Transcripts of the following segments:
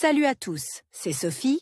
Salut à tous, c'est Sophie.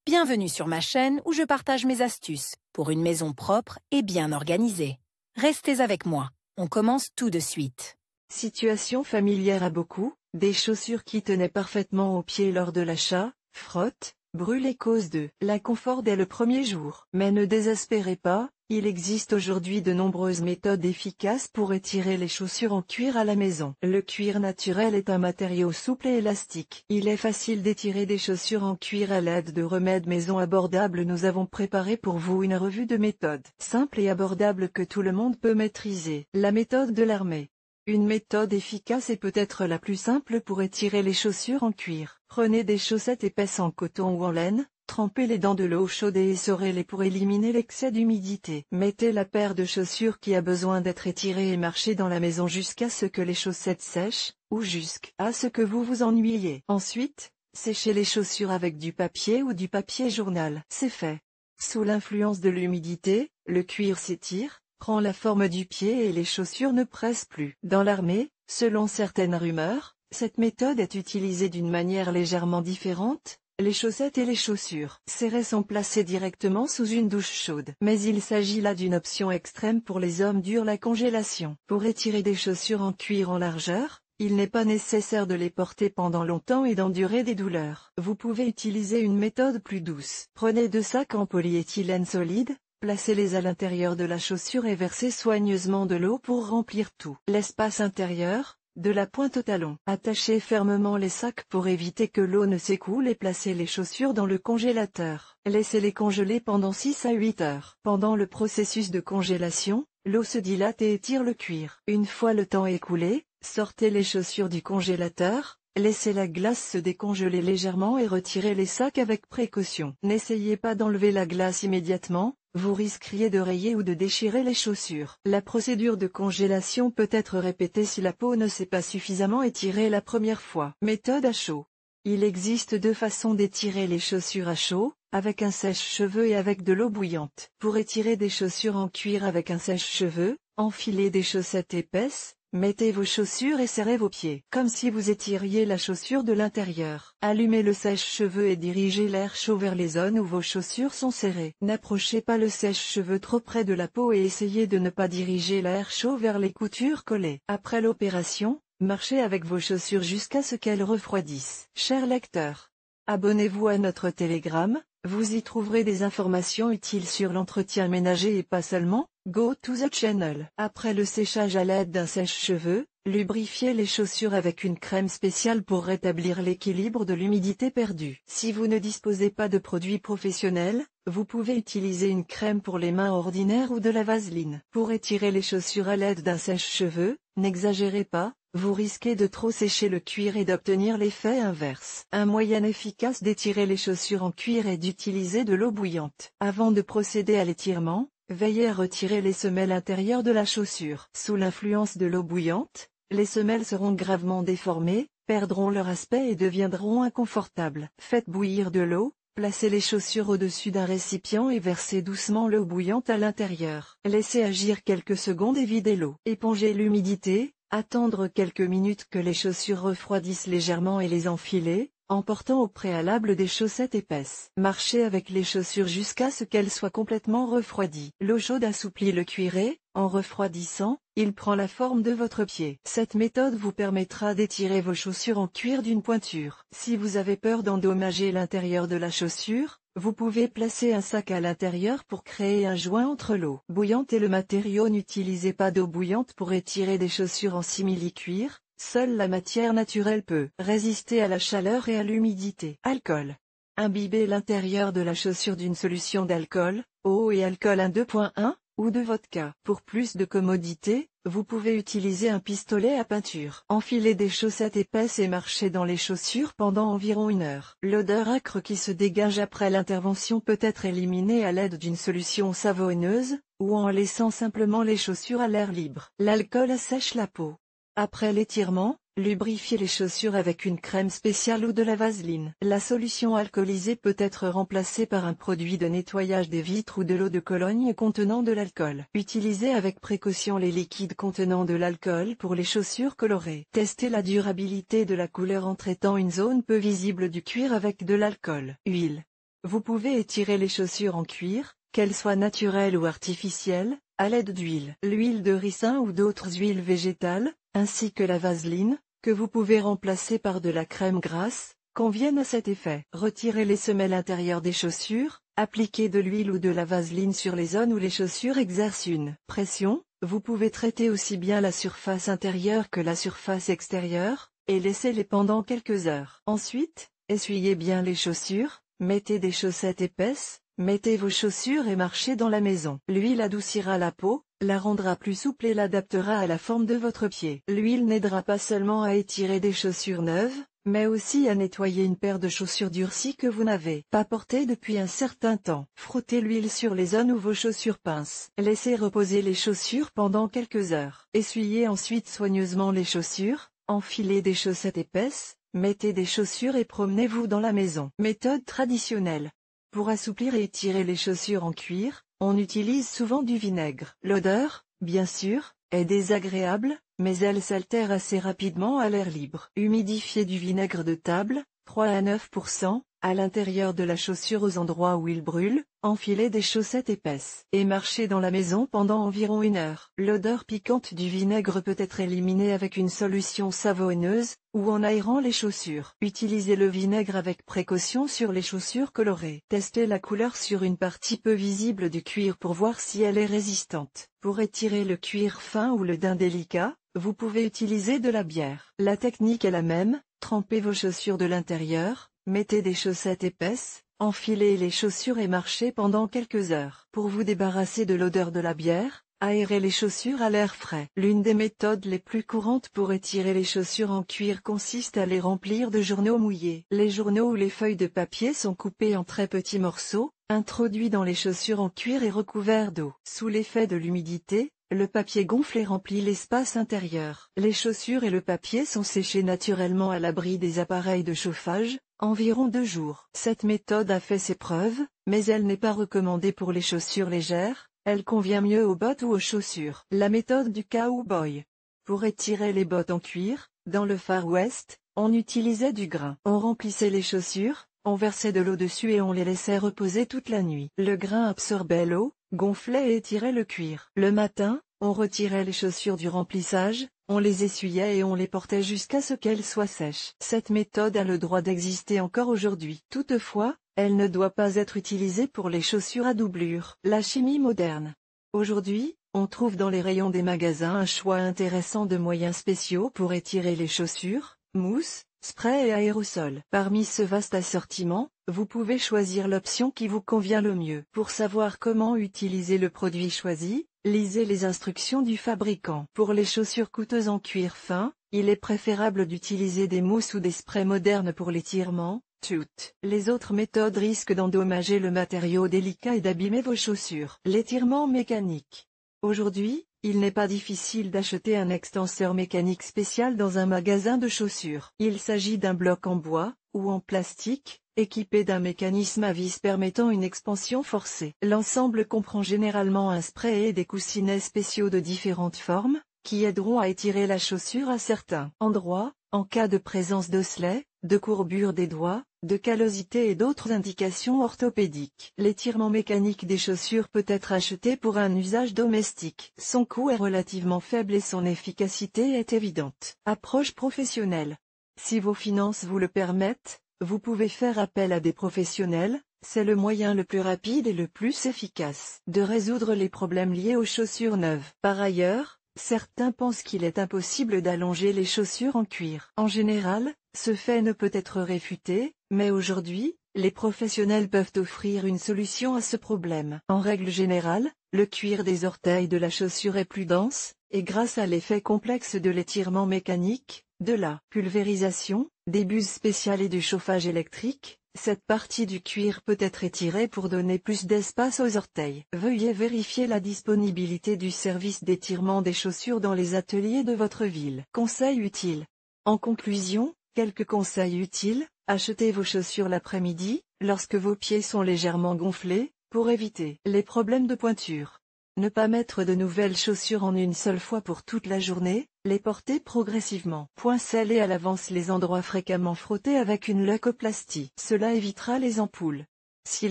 Bienvenue sur ma chaîne où je partage mes astuces pour une maison propre et bien organisée. Restez avec moi, on commence tout de suite. Situation familière à beaucoup, des chaussures qui tenaient parfaitement aux pieds lors de l'achat, frottent, brûlent et causent de l'inconfort dès le premier jour. Mais ne désespérez pas, il existe aujourd'hui de nombreuses méthodes efficaces pour étirer les chaussures en cuir à la maison. Le cuir naturel est un matériau souple et élastique. Il est facile d'étirer des chaussures en cuir à l'aide de remèdes maison abordables. Nous avons préparé pour vous une revue de méthodes simples et abordables que tout le monde peut maîtriser. La méthode de l'armée. Une méthode efficace et peut-être la plus simple pour étirer les chaussures en cuir. Prenez des chaussettes épaisses en coton ou en laine, trempez-les dans de l'eau chaude et essorez-les pour éliminer l'excès d'humidité. Mettez la paire de chaussures qui a besoin d'être étirée et marchez dans la maison jusqu'à ce que les chaussettes sèchent, ou jusqu'à ce que vous vous ennuyiez. Ensuite, séchez les chaussures avec du papier ou du papier journal. C'est fait. Sous l'influence de l'humidité, le cuir s'étire, prend la forme du pied et les chaussures ne pressent plus. Dans l'armée, selon certaines rumeurs, cette méthode est utilisée d'une manière légèrement différente. Les chaussettes et les chaussures serrées sont placées directement sous une douche chaude. Mais il s'agit là d'une option extrême pour les hommes durs. La congélation. Pour étirer des chaussures en cuir en largeur, il n'est pas nécessaire de les porter pendant longtemps et d'endurer des douleurs. Vous pouvez utiliser une méthode plus douce. Prenez 2 sacs en polyéthylène solide, placez-les à l'intérieur de la chaussure et versez soigneusement de l'eau pour remplir tout l'espace intérieur, de la pointe au talon. Attachez fermement les sacs pour éviter que l'eau ne s'écoule et placez les chaussures dans le congélateur. Laissez-les congeler pendant 6 à 8 heures. Pendant le processus de congélation, l'eau se dilate et étire le cuir. Une fois le temps écoulé, sortez les chaussures du congélateur. Laissez la glace se décongeler légèrement et retirez les sacs avec précaution. N'essayez pas d'enlever la glace immédiatement, vous risqueriez de rayer ou de déchirer les chaussures. La procédure de congélation peut être répétée si la peau ne s'est pas suffisamment étirée la première fois. Méthode à chaud. Il existe 2 façons d'étirer les chaussures à chaud, avec un sèche-cheveux et avec de l'eau bouillante. Pour étirer des chaussures en cuir avec un sèche-cheveux, enfilez des chaussettes épaisses. Mettez vos chaussures et serrez vos pieds, comme si vous étiriez la chaussure de l'intérieur. Allumez le sèche-cheveux et dirigez l'air chaud vers les zones où vos chaussures sont serrées. N'approchez pas le sèche-cheveux trop près de la peau et essayez de ne pas diriger l'air chaud vers les coutures collées. Après l'opération, marchez avec vos chaussures jusqu'à ce qu'elles refroidissent. Chers lecteurs, abonnez-vous à notre Telegram, vous y trouverez des informations utiles sur l'entretien ménager et pas seulement. Go to the channel. Après le séchage à l'aide d'un sèche-cheveux, lubrifiez les chaussures avec une crème spéciale pour rétablir l'équilibre de l'humidité perdue. Si vous ne disposez pas de produits professionnels, vous pouvez utiliser une crème pour les mains ordinaire ou de la vaseline. Pour étirer les chaussures à l'aide d'un sèche-cheveux, n'exagérez pas, vous risquez de trop sécher le cuir et d'obtenir l'effet inverse. Un moyen efficace d'étirer les chaussures en cuir est d'utiliser de l'eau bouillante. Avant de procéder à l'étirement, veillez à retirer les semelles intérieures de la chaussure. Sous l'influence de l'eau bouillante, les semelles seront gravement déformées, perdront leur aspect et deviendront inconfortables. Faites bouillir de l'eau, placez les chaussures au-dessus d'un récipient et versez doucement l'eau bouillante à l'intérieur. Laissez agir quelques secondes et videz l'eau. Épongez l'humidité, attendre quelques minutes que les chaussures refroidissent légèrement et les enfiler, en portant au préalable des chaussettes épaisses. Marchez avec les chaussures jusqu'à ce qu'elles soient complètement refroidies. L'eau chaude assouplit le cuir et, en refroidissant, il prend la forme de votre pied. Cette méthode vous permettra d'étirer vos chaussures en cuir d'une pointure. Si vous avez peur d'endommager l'intérieur de la chaussure, vous pouvez placer un sac à l'intérieur pour créer un joint entre l'eau bouillante et le matériau. N'utilisez pas d'eau bouillante pour étirer des chaussures en simili-cuir. Seule la matière naturelle peut résister à la chaleur et à l'humidité. Alcool. Imbibez l'intérieur de la chaussure d'une solution d'alcool, eau et alcool 1,2.1, ou de vodka. Pour plus de commodité, vous pouvez utiliser un pistolet à peinture. Enfilez des chaussettes épaisses et marchez dans les chaussures pendant environ 1 heure. L'odeur âcre qui se dégage après l'intervention peut être éliminée à l'aide d'une solution savonneuse, ou en laissant simplement les chaussures à l'air libre. L'alcool assèche la peau. Après l'étirement, lubrifiez les chaussures avec une crème spéciale ou de la vaseline. La solution alcoolisée peut être remplacée par un produit de nettoyage des vitres ou de l'eau de Cologne contenant de l'alcool. Utilisez avec précaution les liquides contenant de l'alcool pour les chaussures colorées. Testez la durabilité de la couleur en traitant une zone peu visible du cuir avec de l'alcool. Huile. Vous pouvez étirer les chaussures en cuir, qu'elles soient naturelles ou artificielles, à l'aide d'huile. L'huile de ricin ou d'autres huiles végétales, ainsi que la vaseline, que vous pouvez remplacer par de la crème grasse, conviennent à cet effet. Retirez les semelles intérieures des chaussures, appliquez de l'huile ou de la vaseline sur les zones où les chaussures exercent une pression. Vous pouvez traiter aussi bien la surface intérieure que la surface extérieure, et laissez-les pendant quelques heures. Ensuite, essuyez bien les chaussures, mettez des chaussettes épaisses, mettez vos chaussures et marchez dans la maison. L'huile adoucira la peau, la rendra plus souple et l'adaptera à la forme de votre pied. L'huile n'aidera pas seulement à étirer des chaussures neuves, mais aussi à nettoyer une paire de chaussures durcies que vous n'avez pas portées depuis un certain temps. Frottez l'huile sur les zones où vos chaussures pincent. Laissez reposer les chaussures pendant quelques heures. Essuyez ensuite soigneusement les chaussures, enfilez des chaussettes épaisses, mettez des chaussures et promenez-vous dans la maison. Méthode traditionnelle. Pour assouplir et étirer les chaussures en cuir, on utilise souvent du vinaigre. L'odeur, bien sûr, est désagréable, mais elle s'altère assez rapidement à l'air libre. Humidifiez du vinaigre de table, 3 à 9%, à l'intérieur de la chaussure aux endroits où il brûle, enfilez des chaussettes épaisses et marchez dans la maison pendant environ 1 heure. L'odeur piquante du vinaigre peut être éliminée avec une solution savonneuse, ou en aérant les chaussures. Utilisez le vinaigre avec précaution sur les chaussures colorées. Testez la couleur sur une partie peu visible du cuir pour voir si elle est résistante. Pour étirer le cuir fin ou le daim délicat, vous pouvez utiliser de la bière. La technique est la même, trempez vos chaussures de l'intérieur, mettez des chaussettes épaisses, enfilez les chaussures et marchez pendant quelques heures. Pour vous débarrasser de l'odeur de la bière, aérez les chaussures à l'air frais. L'une des méthodes les plus courantes pour étirer les chaussures en cuir consiste à les remplir de journaux mouillés. Les journaux ou les feuilles de papier sont coupés en très petits morceaux, introduits dans les chaussures en cuir et recouverts d'eau. Sous l'effet de l'humidité, le papier gonfle et remplit l'espace intérieur. Les chaussures et le papier sont séchés naturellement à l'abri des appareils de chauffage, environ 2 jours. Cette méthode a fait ses preuves, mais elle n'est pas recommandée pour les chaussures légères, elle convient mieux aux bottes ou aux chaussures. La méthode du cow-boy. Pour étirer les bottes en cuir, dans le Far West, on utilisait du grain. On remplissait les chaussures, on versait de l'eau dessus et on les laissait reposer toute la nuit. Le grain absorbait l'eau, gonflait et étirait le cuir. Le matin, on retirait les chaussures du remplissage, on les essuyait et on les portait jusqu'à ce qu'elles soient sèches. Cette méthode a le droit d'exister encore aujourd'hui. Toutefois, elle ne doit pas être utilisée pour les chaussures à doublure. La chimie moderne. Aujourd'hui, on trouve dans les rayons des magasins un choix intéressant de moyens spéciaux pour étirer les chaussures, mousse, spray et aérosols. Parmi ce vaste assortiment, vous pouvez choisir l'option qui vous convient le mieux. Pour savoir comment utiliser le produit choisi, lisez les instructions du fabricant. Pour les chaussures coûteuses en cuir fin, il est préférable d'utiliser des mousses ou des sprays modernes pour l'étirement. Toutes les autres méthodes risquent d'endommager le matériau délicat et d'abîmer vos chaussures. L'étirement mécanique. Aujourd'hui, il n'est pas difficile d'acheter un extenseur mécanique spécial dans un magasin de chaussures. Il s'agit d'un bloc en bois, ou en plastique, équipé d'un mécanisme à vis permettant une expansion forcée. L'ensemble comprend généralement un spray et des coussinets spéciaux de différentes formes, qui aideront à étirer la chaussure à certains endroits, en cas de présence d'osselets, de courbure des doigts, de callosité et d'autres indications orthopédiques. L'étirement mécanique des chaussures peut être acheté pour un usage domestique. Son coût est relativement faible et son efficacité est évidente. Approche professionnelle. Si vos finances vous le permettent, vous pouvez faire appel à des professionnels, c'est le moyen le plus rapide et le plus efficace de résoudre les problèmes liés aux chaussures neuves. Par ailleurs, certains pensent qu'il est impossible d'allonger les chaussures en cuir. En général, ce fait ne peut être réfuté, mais aujourd'hui, les professionnels peuvent offrir une solution à ce problème. En règle générale, le cuir des orteils de la chaussure est plus dense, et grâce à l'effet complexe de l'étirement mécanique, de la pulvérisation, des buses spéciales et du chauffage électrique, Cette partie du cuir peut être étirée pour donner plus d'espace aux orteils. Veuillez vérifier la disponibilité du service d'étirement des chaussures dans les ateliers de votre ville. Conseils utiles. En conclusion, quelques conseils utiles: achetez vos chaussures l'après-midi, lorsque vos pieds sont légèrement gonflés, pour éviter les problèmes de pointure. Ne pas mettre de nouvelles chaussures en une seule fois pour toute la journée, les porter progressivement. Scellez à l'avance les endroits fréquemment frottés avec une leucoplastie. Cela évitera les ampoules. Si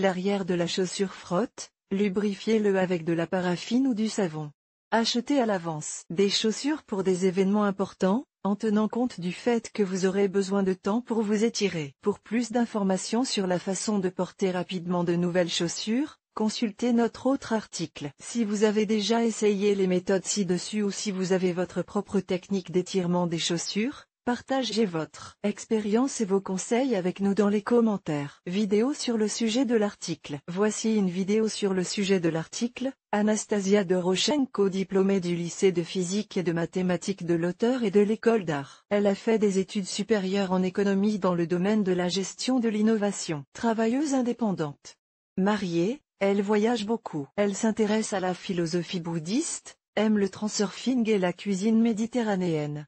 l'arrière de la chaussure frotte, lubrifiez-le avec de la paraffine ou du savon. Achetez à l'avance des chaussures pour des événements importants, en tenant compte du fait que vous aurez besoin de temps pour vous étirer. Pour plus d'informations sur la façon de porter rapidement de nouvelles chaussures, consultez notre autre article. Si vous avez déjà essayé les méthodes ci-dessus ou si vous avez votre propre technique d'étirement des chaussures, partagez votre expérience et vos conseils avec nous dans les commentaires. Vidéo sur le sujet de l'article. Voici une vidéo sur le sujet de l'article. Anastasia Doroshenko, diplômée du lycée de physique et de mathématiques de l'auteur et de l'école d'art. Elle a fait des études supérieures en économie dans le domaine de la gestion de l'innovation. Travailleuse indépendante. Mariée, elle voyage beaucoup. Elle s'intéresse à la philosophie bouddhiste, aime le transurfing et la cuisine méditerranéenne.